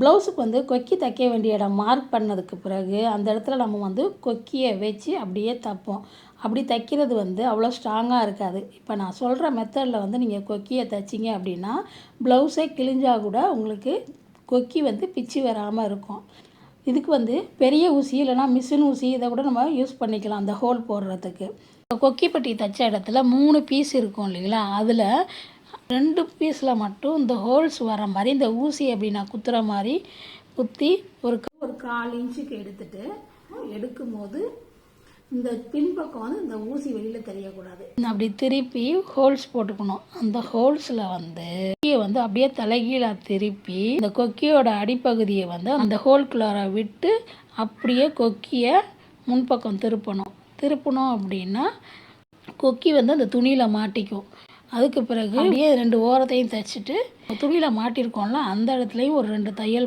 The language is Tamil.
ப்ளவுஸுக்கு வந்து கொக்கி தைக்க வேண்டிய இடம் மார்க் பண்ணதுக்கு பிறகு அந்த இடத்துல நம்ம வந்து கொக்கியை வச்சு அப்படியே தைப்போம். அப்படி தைக்கிறது வந்து அவ்வளோ ஸ்ட்ராங்காக இருக்காது. இப்போ நான் சொல்கிற மெத்தடில் வந்து நீங்கள் கொக்கியை தைச்சிங்க அப்படின்னா ப்ளவுஸே கிழிஞ்சால் கூட உங்களுக்கு கொக்கி வந்து பிச்சு வராமல் இருக்கும். இதுக்கு வந்து பெரிய ஊசி இல்லைனா மிஷின் ஊசி இதை கூட நம்ம யூஸ் பண்ணிக்கலாம் அந்த ஹோல் போடுறதுக்கு. கொக்கி பட்டி தைச்ச இடத்துல 3 பீஸ் இருக்கும் இல்லைங்களா, அதில் 2 பீஸில் மட்டும் இந்த ஹோல்ஸ் வர மாதிரி இந்த ஊசி அப்படி நான் குத்துற மாதிரி குத்தி ஒரு 1/4 இன்ச்சுக்கு எடுக்கும்போது இந்த பின்பக்கம் வந்து இந்த ஊசி வெளியில் தெரியக்கூடாது. அப்படி திருப்பி ஹோல்ஸ் போட்டுக்கணும். அந்த ஹோல்ஸில் வந்து கொக்கியை வந்து அப்படியே தலைகீழாக திருப்பி இந்த கொக்கியோட அடிப்பகுதியை வந்து அந்த ஹோல்குள்ளார விட்டு அப்படியே கொக்கியை முன்பக்கம் திருப்பணும் அப்படின்னா கொக்கி வந்து அந்த துணியில் மாட்டிக்கும். அதுக்கு பிறகு அப்படியே 2 ஓரத்தையும் தைச்சிட்டு துணியில் மாட்டியிருக்கோம்ல அந்த இடத்துலையும் ஒரு 2 தையல்